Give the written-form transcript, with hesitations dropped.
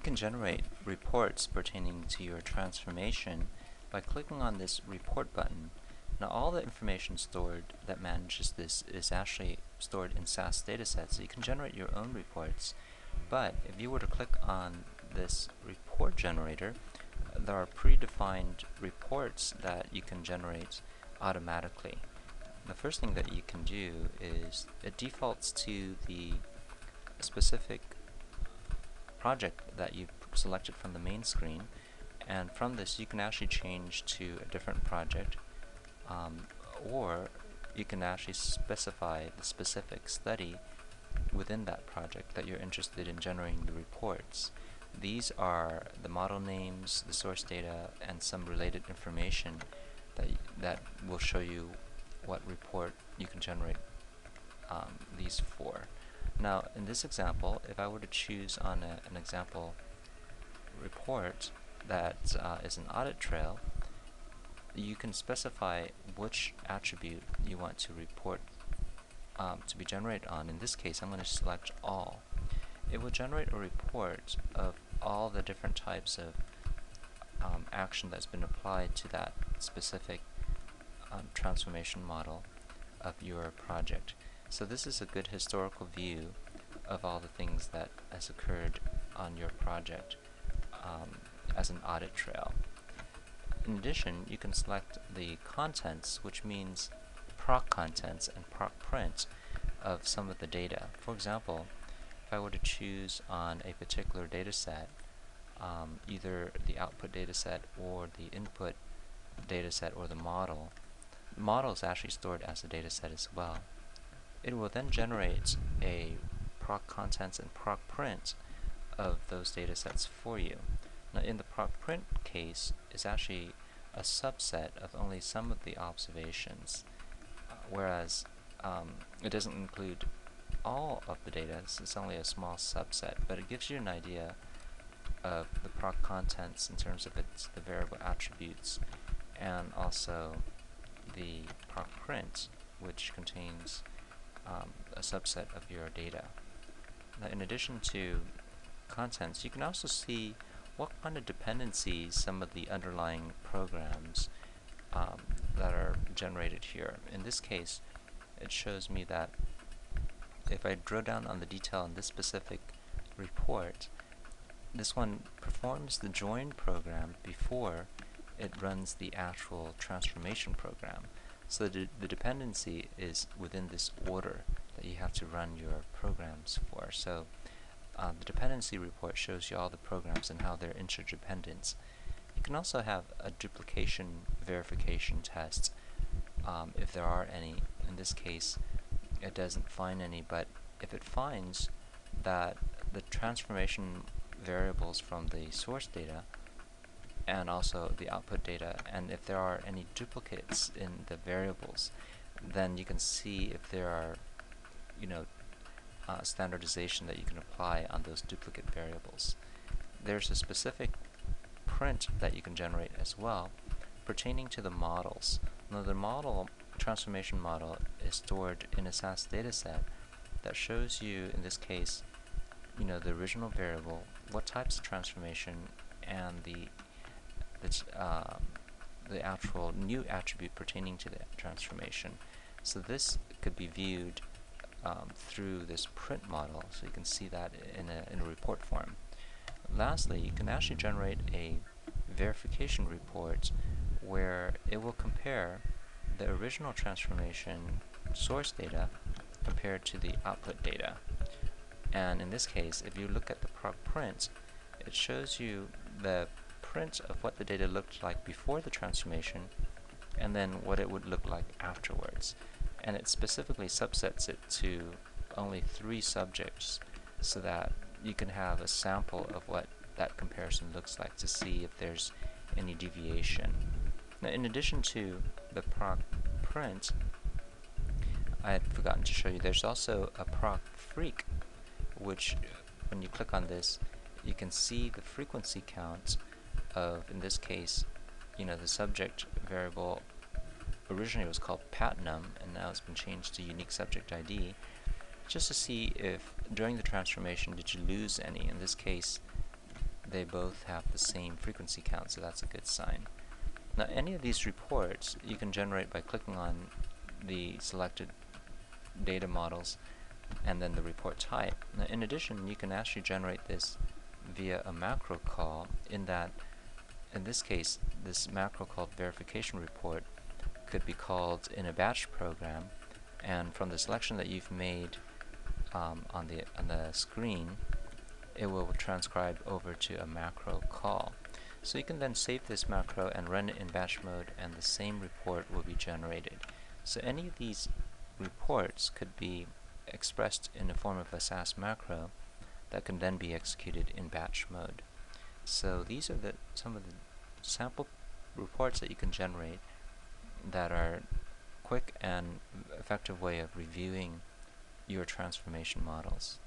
can generate reports pertaining to your transformation by clicking on this report button. Now all the information stored that manages this is actually stored in SAS datasets, so you can generate your own reports. But if you were to click on this report generator, there are predefined reports that you can generate automatically. The first thing that you can do is it defaults to the specific project that you've selected from the main screen, and from this you can actually change to a different project, or you can actually specify the specific study within that project that you're interested in generating the reports. These are the model names, the source data, and some related information that will show you what report you can generate these for. Now in this example, if I were to choose on an example report that is an audit trail, you can specify which attribute you want to report to be generated on. In this case, I'm going to select all. It will generate a report of all the different types of action that's been applied to that specific transformation model of your project. So this is a good historical view of all the things that has occurred on your project as an audit trail. In addition, you can select the contents, which means proc contents and proc print of some of the data. For example, if I were to choose on a particular data set, either the output data set or the input data set or the model is actually stored as a data set as well. It will then generate a proc contents and proc print of those data sets for you. Now in the proc print case, it's actually a subset of only some of the observations, whereas it doesn't include all of the data. It's only a small subset, but it gives you an idea of the proc contents in terms of the variable attributes, and also the proc print, which contains a subset of your data. Now, in addition to contents, you can also see what kind of dependencies some of the underlying programs that are generated here. In this case, it shows me that if I drill down on the detail in this specific report, this one performs the join program before it runs the actual transformation program. So the dependency is within this order that you have to run your programs for. So the dependency report shows you all the programs and how they're interdependent. You can also have a duplication verification test if there are any. In this case, it doesn't find any, but if it finds that the transformation variables from the source data and also the output data, and if there are any duplicates in the variables, then you can see if there are, standardization that you can apply on those duplicate variables. There's a specific print that you can generate as well pertaining to the models. Now the transformation model is stored in a SAS dataset that shows you, in this case, the original variable, what types of transformation, and the actual new attribute pertaining to the transformation. So this could be viewed through this print model, so you can see that in a report form. Lastly, you can actually generate a verification report where it will compare the original transformation source data compared to the output data. And in this case, if you look at the proc print, it shows you the print of what the data looked like before the transformation and then what it would look like afterwards. And it specifically subsets it to only 3 subjects so that you can have a sample of what that comparison looks like to see if there's any deviation. Now, in addition to the proc print, I had forgotten to show you, there's also a proc freq, which when you click on this, you can see the frequency count of, in this case, the subject variable originally was called patnum, and now it's been changed to unique subject ID, just to see if during the transformation did you lose any. In this case, they both have the same frequency count, so that's a good sign. Now, any of these reports you can generate by clicking on the selected data models and then the report type. Now, in addition, you can actually generate this via a macro call, in that, in this case, this macro called verification report could be called in a batch program, and from the selection that you've made on the screen, it will transcribe over to a macro call. So you can then save this macro and run it in batch mode, and the same report will be generated. So any of these reports could be expressed in the form of a SAS macro that can then be executed in batch mode. So these are some of the sample reports that you can generate that are quick and effective way of reviewing your transformation models.